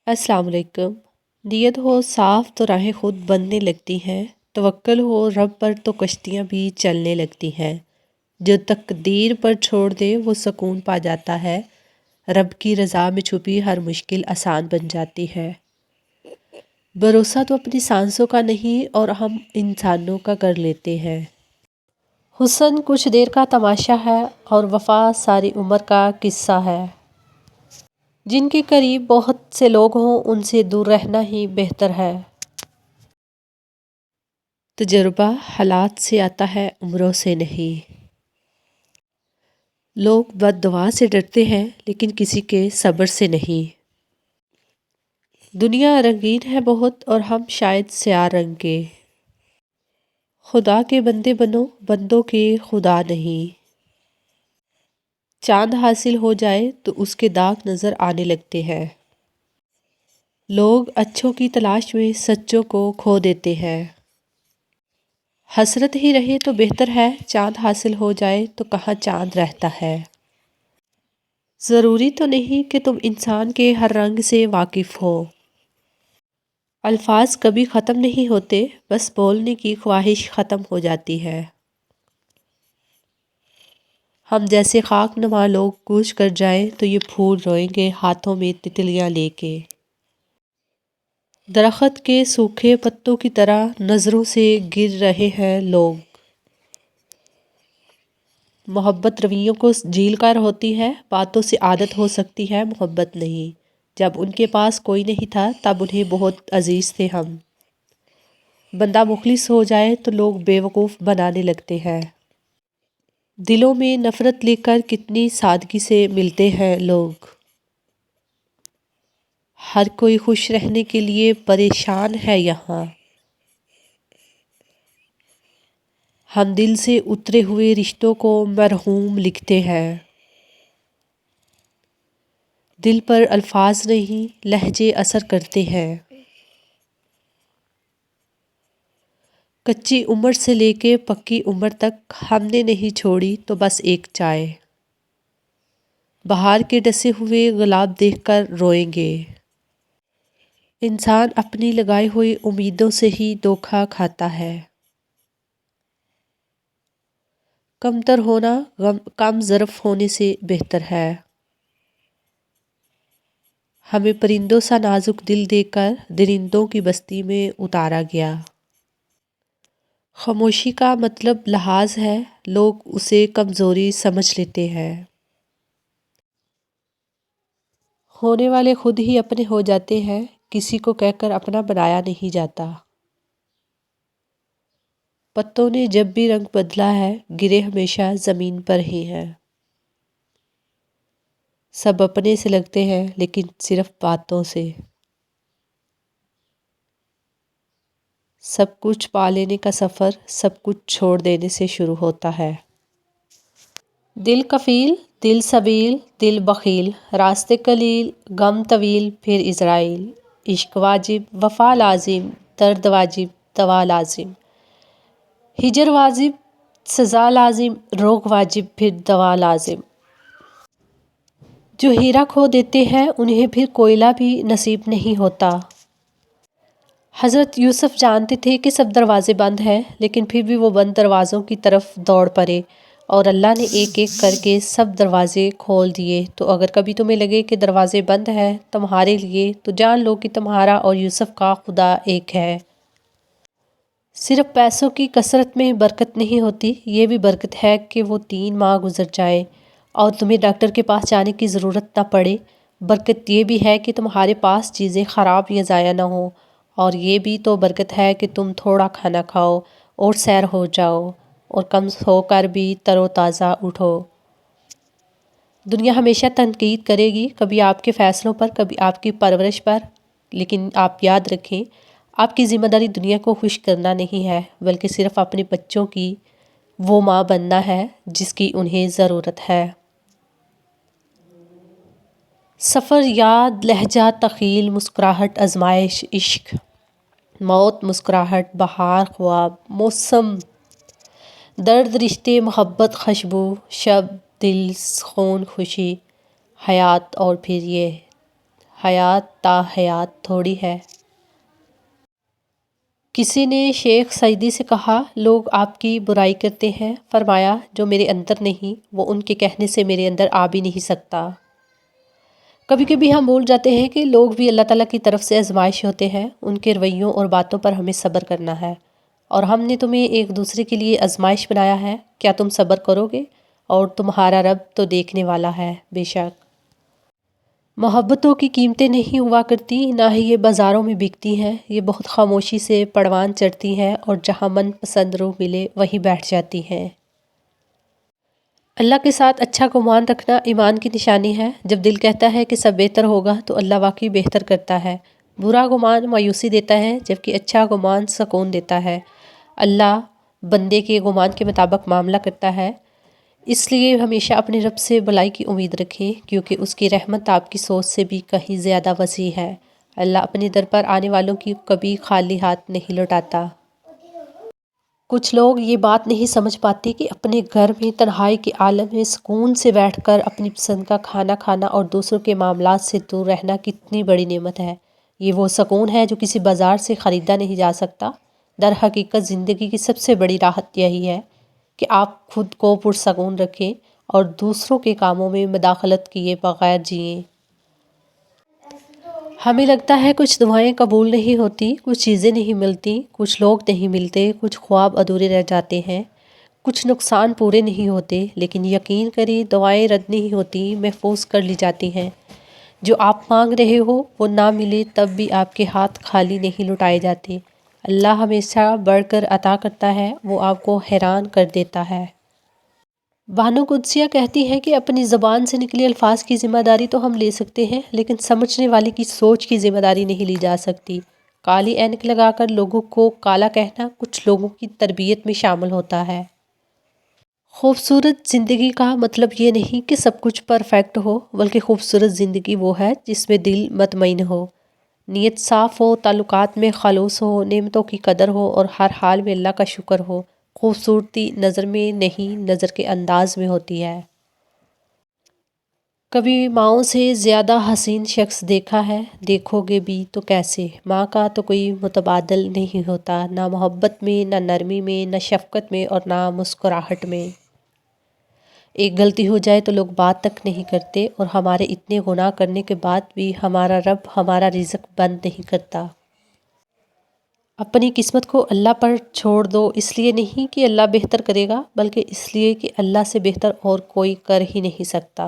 السلام علیکم۔ نیت ہو صاف تو راہیں خود بننے لگتی ہیں، توکل ہو رب پر تو کشتیاں بھی چلنے لگتی ہیں۔ جو تقدیر پر چھوڑ دے وہ سکون پا جاتا ہے، رب کی رضا میں چھپی ہر مشکل آسان بن جاتی ہے۔ بھروسہ تو اپنی سانسوں کا نہیں اور ہم انسانوں کا کر لیتے ہیں۔ حسن کچھ دیر کا تماشا ہے اور وفا ساری عمر کا قصہ ہے۔ جن کے قریب بہت سے لوگ ہوں ان سے دور رہنا ہی بہتر ہے۔ تجربہ حالات سے آتا ہے، عمروں سے نہیں۔ لوگ بد دعا سے ڈرتے ہیں لیکن کسی کے صبر سے نہیں۔ دنیا رنگین ہے بہت اور ہم شاید سیاہ رنگ کے۔ خدا کے بندے بنو، بندوں کے خدا نہیں۔ چاند حاصل ہو جائے تو اس کے داغ نظر آنے لگتے ہیں۔ لوگ اچھوں کی تلاش میں سچوں کو کھو دیتے ہیں۔ حسرت ہی رہے تو بہتر ہے، چاند حاصل ہو جائے تو کہاں چاند رہتا ہے۔ ضروری تو نہیں کہ تم انسان کے ہر رنگ سے واقف ہو۔ الفاظ کبھی ختم نہیں ہوتے، بس بولنے کی خواہش ختم ہو جاتی ہے۔ ہم جیسے خاک نما لوگ کوچ کر جائیں تو یہ پھول روئیں گے ہاتھوں میں تتلیاں لے کے۔ درخت کے سوکھے پتوں کی طرح نظروں سے گر رہے ہیں لوگ۔ محبت رویوں کو جھیل کر ہوتی ہے، باتوں سے عادت ہو سکتی ہے، محبت نہیں۔ جب ان کے پاس کوئی نہیں تھا تب انہیں بہت عزیز تھے ہم۔ بندہ مخلص ہو جائے تو لوگ بیوقوف بنانے لگتے ہیں۔ دلوں میں نفرت لے کر کتنی سادگی سے ملتے ہیں لوگ۔ ہر کوئی خوش رہنے کے لیے پریشان ہے یہاں۔ ہم دل سے اترے ہوئے رشتوں کو مرحوم لکھتے ہیں۔ دل پر الفاظ نہیں، لہجے اثر کرتے ہیں۔ کچی عمر سے لے کے پکی عمر تک ہم نے نہیں چھوڑی تو بس ایک چائے۔ بہار کے ڈسے ہوئے گلاب دیکھ کر روئیں گے۔ انسان اپنی لگائی ہوئی امیدوں سے ہی دھوکا کھاتا ہے۔ کمتر ہونا کم ظرف ہونے سے بہتر ہے۔ ہمیں پرندوں سا نازک دل دے کر درندوں کی بستی میں اتارا گیا۔ خاموشی کا مطلب لحاظ ہے، لوگ اسے کمزوری سمجھ لیتے ہیں۔ ہونے والے خود ہی اپنے ہو جاتے ہیں، کسی کو کہہ کر اپنا بنایا نہیں جاتا۔ پتوں نے جب بھی رنگ بدلا ہے، گرے ہمیشہ زمین پر ہی ہیں۔ سب اپنے سے لگتے ہیں لیکن صرف باتوں سے۔ سب کچھ پا لینے کا سفر سب کچھ چھوڑ دینے سے شروع ہوتا ہے۔ دل کفیل، دل سبیل، دل بخیل، راستے قلیل، غم طویل، پھر عزرائیل۔ عشق واجب، وفا لازم، درد واجب، دوا لازم۔ ہجر واجب، سزا لازم، روگ واجب، پھر دوا لازم۔ جو ہیرا کھو دیتے ہیں انہیں پھر کوئلہ بھی نصیب نہیں ہوتا۔ حضرت یوسف جانتے تھے کہ سب دروازے بند ہیں، لیکن پھر بھی وہ بند دروازوں کی طرف دوڑ پڑے اور اللہ نے ایک ایک کر کے سب دروازے کھول دیے۔ تو اگر کبھی تمہیں لگے کہ دروازے بند ہیں تمہارے لیے تو جان لو کہ تمہارا اور یوسف کا خدا ایک ہے۔ صرف پیسوں کی کثرت میں برکت نہیں ہوتی، یہ بھی برکت ہے کہ وہ 3 ماہ گزر جائیں اور تمہیں ڈاکٹر کے پاس جانے کی ضرورت نہ پڑے۔ برکت یہ بھی ہے کہ تمہارے پاس چیزیں خراب یا ضائع نہ ہوں، اور یہ بھی تو برکت ہے کہ تم تھوڑا کھانا کھاؤ اور سیر ہو جاؤ اور کم سو کر بھی تر و تازہ اٹھو۔ دنیا ہمیشہ تنقید کرے گی، کبھی آپ کے فیصلوں پر، کبھی آپ کی پرورش پر، لیکن آپ یاد رکھیں آپ کی ذمہ داری دنیا کو خوش کرنا نہیں ہے بلکہ صرف اپنے بچوں کی وہ ماں بننا ہے جس کی انہیں ضرورت ہے۔ سفر، یاد، لہجہ، تخیل، مسکراہٹ، آزمائش، عشق، موت، مسکراہٹ، بہار، خواب، موسم، درد، رشتے، محبت، خوشبو، شب، دل، خون، خوشی، حیات اور پھر یہ حیات تا حیات تھوڑی ہے۔ کسی نے شیخ سعدی سے کہا، لوگ آپ کی برائی کرتے ہیں، فرمایا جو میرے اندر نہیں وہ ان کے کہنے سے میرے اندر آ بھی نہیں سکتا۔ کبھی کبھی ہم بھول جاتے ہیں کہ لوگ بھی اللہ تعالیٰ کی طرف سے آزمائش ہوتے ہیں، ان کے رویوں اور باتوں پر ہمیں صبر کرنا ہے، اور ہم نے تمہیں ایک دوسرے کے لیے آزمائش بنایا ہے، کیا تم صبر کرو گے؟ اور تمہارا رب تو دیکھنے والا ہے۔ بے شک محبتوں کی قیمتیں نہیں ہوا کرتی، نہ ہی یہ بازاروں میں بکتی ہیں، یہ بہت خاموشی سے پروان چڑھتی ہیں اور جہاں من پسند روح ملے وہیں بیٹھ جاتی ہیں۔ اللہ کے ساتھ اچھا گمان رکھنا ایمان کی نشانی ہے۔ جب دل کہتا ہے کہ سب بہتر ہوگا تو اللہ واقعی بہتر کرتا ہے۔ برا گمان مایوسی دیتا ہے جبکہ اچھا گمان سکون دیتا ہے۔ اللہ بندے کے گمان کے مطابق معاملہ کرتا ہے، اس لیے ہمیشہ اپنے رب سے بھلائی کی امید رکھیں کیونکہ اس کی رحمت آپ کی سوچ سے بھی کہیں زیادہ وسیع ہے۔ اللہ اپنے در پر آنے والوں کی کبھی خالی ہاتھ نہیں لوٹاتا۔ کچھ لوگ یہ بات نہیں سمجھ پاتے کہ اپنے گھر میں تنہائی کے عالم میں سکون سے بیٹھ کر اپنی پسند کا کھانا کھانا اور دوسروں کے معاملات سے دور رہنا کتنی بڑی نعمت ہے۔ یہ وہ سکون ہے جو کسی بازار سے خریدا نہیں جا سکتا۔ در حقیقت زندگی کی سب سے بڑی راحت یہی ہے کہ آپ خود کو پرسکون رکھیں اور دوسروں کے کاموں میں مداخلت کیے بغیر جئیں۔ ہمیں لگتا ہے کچھ دعائیں قبول نہیں ہوتی، کچھ چیزیں نہیں ملتی، کچھ لوگ نہیں ملتے، کچھ خواب ادھورے رہ جاتے ہیں، کچھ نقصان پورے نہیں ہوتے، لیکن یقین کریں دعائیں رد نہیں ہوتی، محفوظ کر لی جاتی ہیں۔ جو آپ مانگ رہے ہو وہ نہ ملے تب بھی آپ کے ہاتھ خالی نہیں لوٹائے جاتے۔ اللہ ہمیشہ بڑھ کر عطا کرتا ہے، وہ آپ کو حیران کر دیتا ہے۔ بانو قدسیہ کہتی ہے کہ اپنی زبان سے نکلے الفاظ کی ذمہ داری تو ہم لے سکتے ہیں لیکن سمجھنے والے کی سوچ کی ذمہ داری نہیں لی جا سکتی۔ کالی اینک لگا کر لوگوں کو کالا کہنا کچھ لوگوں کی تربیت میں شامل ہوتا ہے۔ خوبصورت زندگی کا مطلب یہ نہیں کہ سب کچھ پرفیکٹ ہو، بلکہ خوبصورت زندگی وہ ہے جس میں دل مطمئن ہو، نیت صاف ہو، تعلقات میں خلوص ہو، نعمتوں کی قدر ہو اور ہر حال میں اللہ کا شکر ہو۔ خوبصورتی نظر میں نہیں، نظر کے انداز میں ہوتی ہے۔ کبھی ماؤں سے زیادہ حسین شخص دیکھا ہے؟ دیکھو گے بھی تو کیسے؟ ماں کا تو کوئی متبادل نہیں ہوتا، نہ محبت میں، نہ نرمی میں، نہ شفقت میں اور نہ مسکراہٹ میں۔ ایک غلطی ہو جائے تو لوگ بات تک نہیں کرتے، اور ہمارے اتنے گناہ کرنے کے بعد بھی ہمارا رب ہمارا رزق بند نہیں کرتا۔ اپنی قسمت کو اللہ پر چھوڑ دو، اس لیے نہیں کہ اللہ بہتر کرے گا، بلکہ اس لیے کہ اللہ سے بہتر اور کوئی کر ہی نہیں سکتا۔